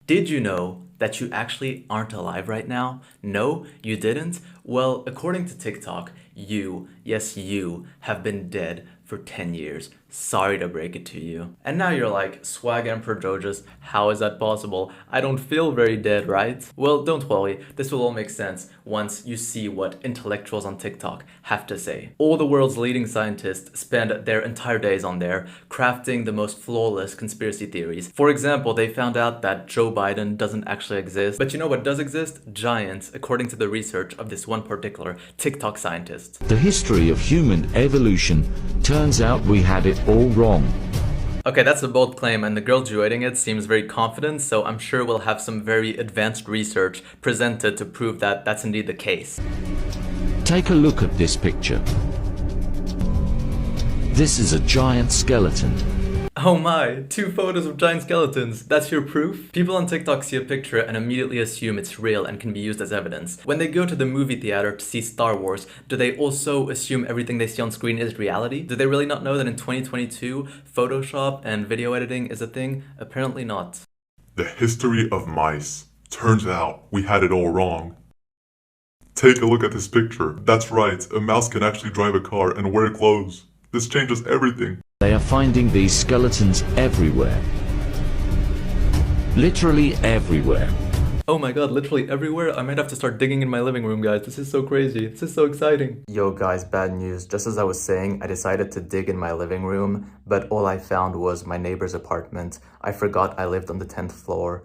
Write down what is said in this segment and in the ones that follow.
Did you know that you actually aren't alive right now? No, you didn't? Well, according to TikTok, you, yes you, have been dead for 10 years. Sorry to break it to you. And now you're like, Swag Emperor Jojas, how is that possible? I don't feel very dead, right? Well, don't worry, this will all make sense once you see what intellectuals on TikTok have to say. All the world's leading scientists spend their entire days on there crafting the most flawless conspiracy theories. For example, they found out that Joe Biden doesn't actually exist. But you know what does exist? Giants, according to the research of this one particular TikTok scientist. The history of human evolution, turns out we had it all wrong. Okay, that's a bold claim, and the girl duetting it seems very confident, so I'm sure we'll have some very advanced research presented to prove that that's indeed the case. Take a look at this picture. This is a giant skeleton. Oh my, 2 photos of giant skeletons. That's your proof? People on TikTok see a picture and immediately assume it's real and can be used as evidence. When they go to the movie theater to see Star Wars, do they also assume everything they see on screen is reality? Do they really not know that in 2022, Photoshop and video editing is a thing? Apparently not. The history of mice. Turns out we had it all wrong. Take a look at this picture. That's right, a mouse can actually drive a car and wear clothes. This changes everything. They are finding these skeletons everywhere. Literally everywhere. Oh my god, literally everywhere? I might have to start digging in my living room, guys. This is so crazy. This is so exciting. Yo guys, bad news. Just as I was saying, I decided to dig in my living room, but all I found was my neighbor's apartment. I forgot I lived on the 10th floor.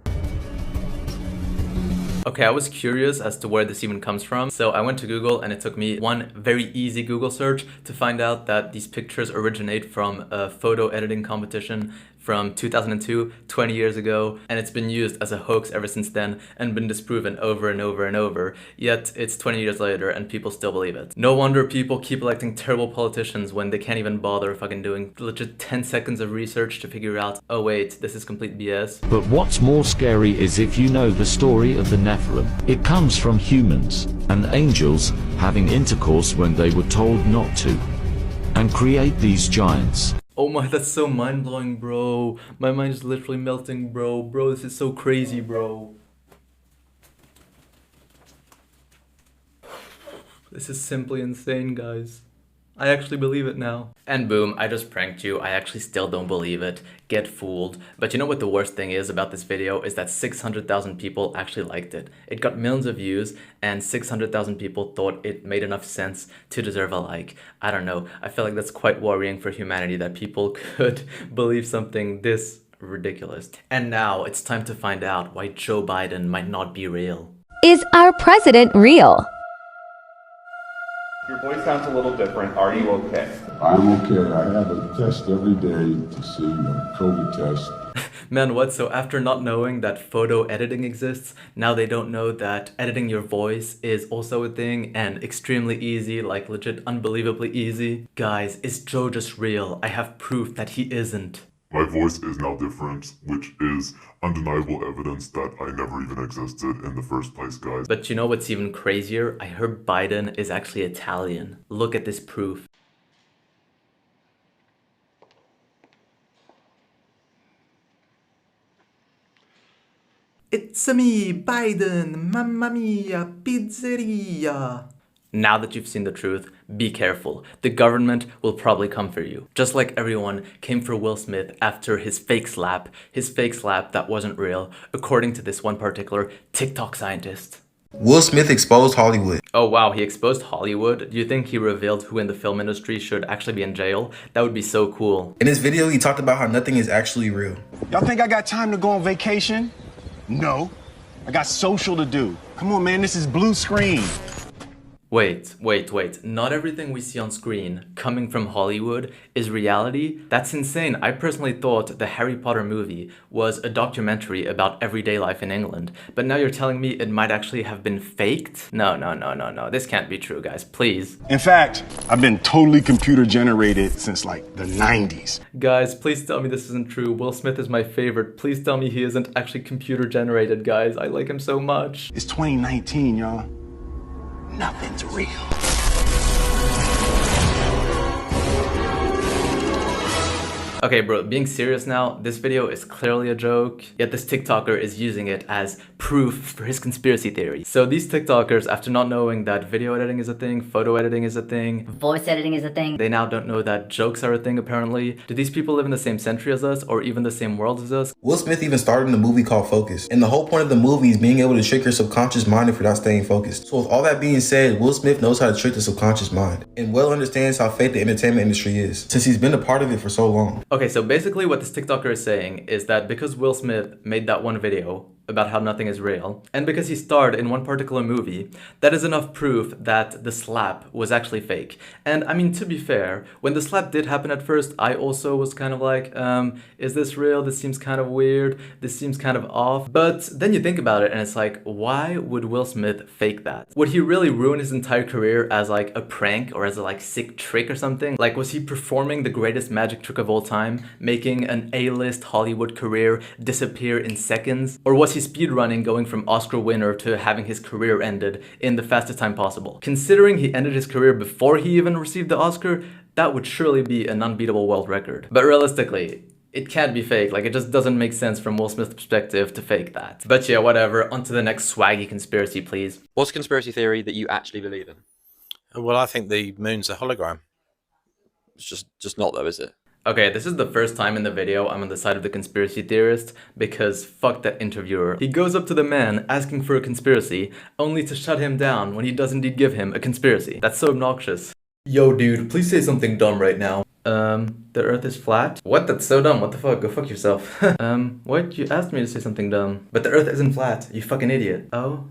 Okay, I was curious as to where this even comes from, so I went to Google and it took me one very easy Google search to find out that these pictures originate from a photo editing competition from 2002, 20 years ago, and it's been used as a hoax ever since then and been disproven over and over and over, yet it's 20 years later and people still believe it. No wonder people keep electing terrible politicians when they can't even bother fucking doing legit 10 seconds of research to figure out, oh wait, this is complete BS. But what's more scary is if you know the story of the Nephilim. It comes from humans and angels having intercourse when they were told not to, and create these giants. Oh my, that's so mind-blowing, bro. My mind is literally melting, bro. Bro, this is so crazy, bro. This is simply insane, guys. I actually believe it now. And boom, I just pranked you. I actually still don't believe it. Get fooled. But you know what the worst thing is about this video is that 600,000 people actually liked it. It got millions of views and 600,000 people thought it made enough sense to deserve a like. I don't know. I feel like that's quite worrying for humanity that people could believe something this ridiculous. And now it's time to find out why Joe Biden might not be real. Is our president real? Your voice sounds a little different. Are you okay? I'm okay. I have a test every day to see a COVID test. Man, what? So after not knowing that photo editing exists, now they don't know that editing your voice is also a thing and extremely easy, like legit unbelievably easy? Guys, is Joe just real? I have proof that he isn't. My voice is now different, which is undeniable evidence that I never even existed in the first place, guys. But you know what's even crazier? I heard Biden is actually Italian. Look at this proof. It's me, Biden, mamma mia, pizzeria. Now that you've seen the truth, be careful. The government will probably come for you. Just like everyone came for Will Smith after his fake slap that wasn't real, according to this one particular TikTok scientist. Will Smith exposed Hollywood. Oh wow, he exposed Hollywood? Do you think he revealed who in the film industry should actually be in jail? That would be so cool. In this video, he talked about how nothing is actually real. Y'all think I got time to go on vacation? No. I got social to do. Come on, man, this is blue screen. Wait. Not everything we see on screen coming from Hollywood is reality? That's insane. I personally thought the Harry Potter movie was a documentary about everyday life in England. But now you're telling me it might actually have been faked? No. This can't be true, guys. Please. In fact, I've been totally computer generated since like the 90s. Guys, please tell me this isn't true. Will Smith is my favorite. Please tell me he isn't actually computer generated, guys. I like him so much. It's 2019, y'all. Nothing's real. Okay, bro, being serious now, this video is clearly a joke, yet this TikToker is using it as proof for his conspiracy theory. So these TikTokers, after not knowing that video editing is a thing, photo editing is a thing, voice editing is a thing, they now don't know that jokes are a thing apparently. Do these people live in the same century as us, or even the same world as us? Will Smith even started in a movie called Focus. And the whole point of the movie is being able to trick your subconscious mind if you're not staying focused. So with all that being said, Will Smith knows how to trick the subconscious mind and well understands how fake the entertainment industry is, since he's been a part of it for so long. Okay, so basically what this TikToker is saying is that because Will Smith made that one video about how nothing is real, and because he starred in one particular movie, that is enough proof that the slap was actually fake. And I mean, to be fair, when the slap did happen at first, I also was kind of like, is this real? This seems kind of weird. This seems kind of off. But then you think about it and it's like, why would Will Smith fake that? Would he really ruin his entire career as like a prank or as a like sick trick or something? Like, was he performing the greatest magic trick of all time, making an A-list Hollywood career disappear in seconds? Or was he speedrunning, going from Oscar winner to having his career ended in the fastest time possible? Considering he ended his career before he even received the Oscar, that would surely be an unbeatable world record. But realistically, it can't be fake. Like, it just doesn't make sense from Will Smith's perspective to fake that. But yeah, whatever. On to the next swaggy conspiracy, please. What's a conspiracy theory that you actually believe in? Well, I think the moon's a hologram. It's just not though, is it? Okay, this is the first time in the video I'm on the side of the conspiracy theorist, because fuck that interviewer. He goes up to the man asking for a conspiracy, only to shut him down when he does indeed give him a conspiracy. That's so obnoxious. Yo dude, please say something dumb right now. The earth is flat? What? That's so dumb. What the fuck? Go fuck yourself. What? You asked me to say something dumb. But the earth isn't flat, you fucking idiot. Oh?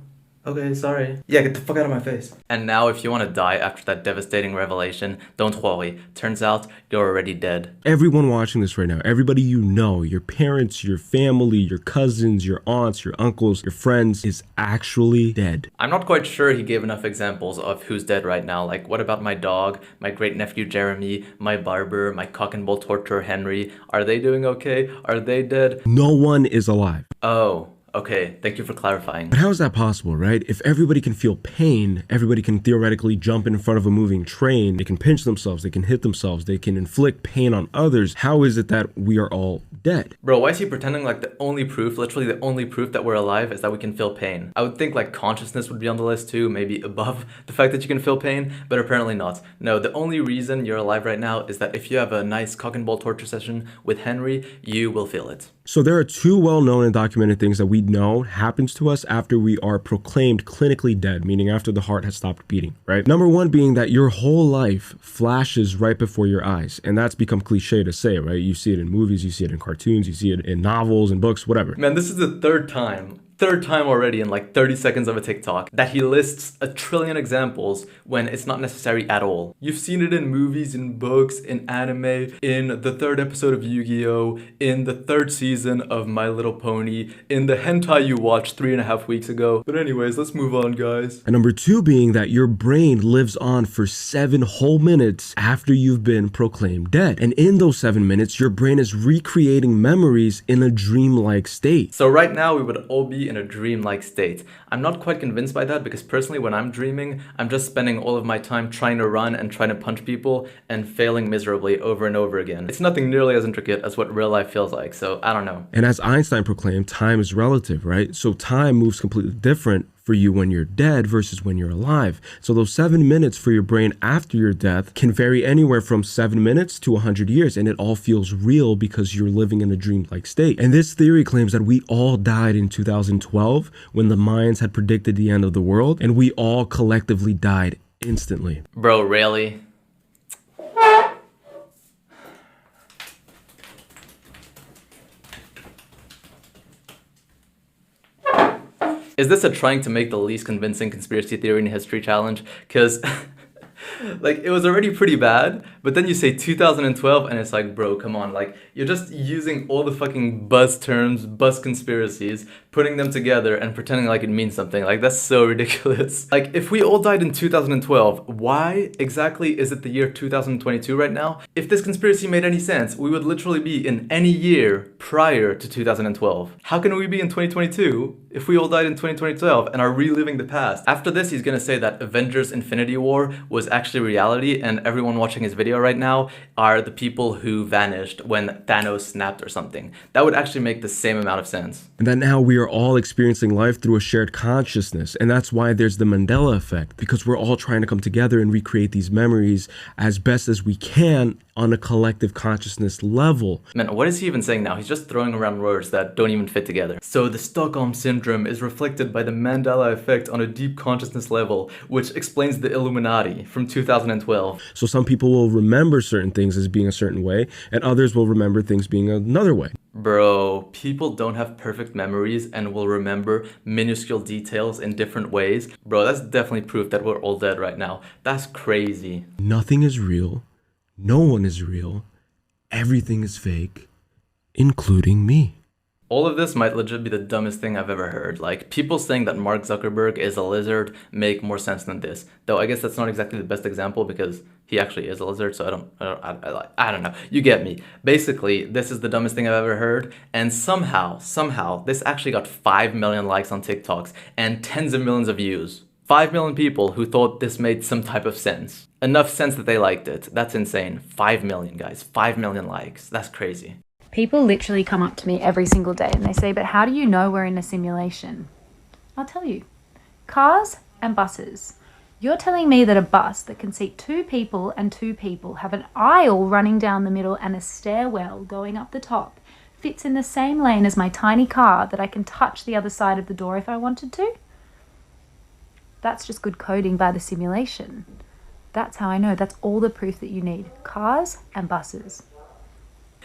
Okay, sorry. Yeah, get the fuck out of my face. And now if you want to die after that devastating revelation, don't worry. Turns out you're already dead. Everyone watching this right now, everybody you know, your parents, your family, your cousins, your aunts, your uncles, your friends, is actually dead. I'm not quite sure he gave enough examples of who's dead right now. Like, what about my dog, my great nephew Jeremy, my barber, my cock and bull torturer Henry? Are they doing okay? Are they dead? No one is alive. Oh. Okay, thank you for clarifying. But how is that possible, right? If everybody can feel pain, everybody can theoretically jump in front of a moving train, they can pinch themselves, they can hit themselves, they can inflict pain on others. How is it that we are all dead? Bro, why is he pretending like the only proof, literally the only proof that we're alive is that we can feel pain? I would think like consciousness would be on the list too, maybe above the fact that you can feel pain, but apparently not. No, the only reason you're alive right now is that if you have a nice cock and ball torture session with Henry, you will feel it. So there are two well-known and documented things that we know happens to us after we are proclaimed clinically dead, meaning after the heart has stopped beating, right? Number one being that your whole life flashes right before your eyes. And that's become cliche to say, right? You see it in movies, you see it in cartoons, you see it in novels and books, whatever. Man, this is the third time already in like 30 seconds of a TikTok that he lists a trillion examples when it's not necessary at all. You've seen it in movies, in books, in anime, in the third episode of Yu-Gi-Oh!, in the third season of My Little Pony, in the hentai you watched 3.5 weeks ago. But anyways, let's move on, guys. And number two being that your brain lives on for 7 whole minutes after you've been proclaimed dead. And in those 7 minutes, your brain is recreating memories in a dreamlike state. So right now we would all be in a dreamlike state. I'm not quite convinced by that because personally when I'm dreaming, I'm just spending all of my time trying to run and trying to punch people and failing miserably over and over again. It's nothing nearly as intricate as what real life feels like, so I don't know. And as Einstein proclaimed, time is relative, right? So time moves completely different for you when you're dead versus when you're alive. So those 7 minutes for your brain after your death can vary anywhere from 7 minutes to 100 years, and it all feels real because you're living in a dreamlike state. And this theory claims that we all died in 2012 when the Mayans had predicted the end of the world, and we all collectively died instantly. Bro, really? Is this a trying to make the least convincing conspiracy theory in history challenge? Because like, it was already pretty bad, but then you say 2012 and it's like, bro, come on, like, you're just using all the fucking buzz terms, buzz conspiracies, putting them together and pretending like it means something. Like, that's so ridiculous. Like, if we all died in 2012, why exactly is it the year 2022 right now? If this conspiracy made any sense, we would literally be in any year prior to 2012. How can we be in 2022 if we all died in 2012 and are reliving the past? After this, he's gonna say that Avengers Infinity War was actually actually reality and everyone watching his video right now are the people who vanished when Thanos snapped or something. That would actually make the same amount of sense. And that now we are all experiencing life through a shared consciousness. And that's why there's the Mandela effect, because we're all trying to come together and recreate these memories as best as we can on a collective consciousness level. Man, what is he even saying now? He's just throwing around words that don't even fit together. So the Stockholm Syndrome is reflected by the Mandela effect on a deep consciousness level, which explains the Illuminati from 2012. So some people will remember certain things as being a certain way, and others will remember things being another way. Bro, people don't have perfect memories and will remember minuscule details in different ways. Bro, that's definitely proof that we're all dead right now. That's crazy. Nothing is real. No one is real. Everything is fake, including me. All of this might legit be the dumbest thing I've ever heard. Like, people saying that Mark Zuckerberg is a lizard make more sense than this. Though I guess that's not exactly the best example because he actually is a lizard, so I don't know. You get me. Basically, this is the dumbest thing I've ever heard, and somehow, this actually got 5 million likes on TikToks and tens of millions of views. 5 million people who thought this made some type of sense. Enough sense that they liked it. That's insane. 5 million, guys. 5 million likes. That's crazy. People literally come up to me every single day and they say, but how do you know we're in a simulation? I'll tell you. Cars and buses. You're telling me that a bus that can seat 2 people and 2 people, have an aisle running down the middle and a stairwell going up the top, fits in the same lane as my tiny car that I can touch the other side of the door if I wanted to? That's just good coding by the simulation. That's how I know. That's all the proof that you need. Cars and buses.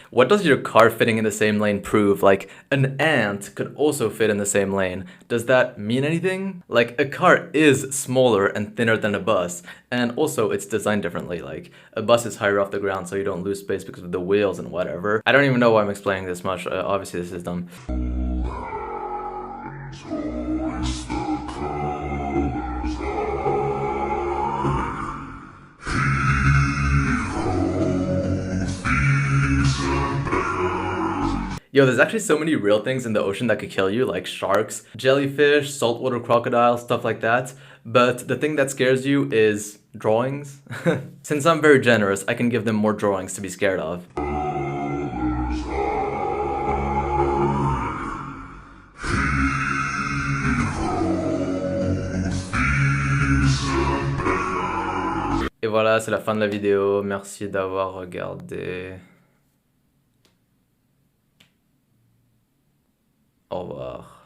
What does your car fitting in the same lane prove? Like, an ant could also fit in the same lane. Does that mean anything? Like, a car is smaller and thinner than a bus, and also it's designed differently. Like, a bus is higher off the ground so you don't lose space because of the wheels and whatever. I don't even know why I'm explaining this much. Obviously this is dumb. Yo, there's actually so many real things in the ocean that could kill you, like sharks, jellyfish, saltwater crocodiles, stuff like that. But the thing that scares you is drawings. Since I'm very generous, I can give them more drawings to be scared of. Et voilà, c'est la fin de la vidéo. Merci d'avoir regardé. Au revoir.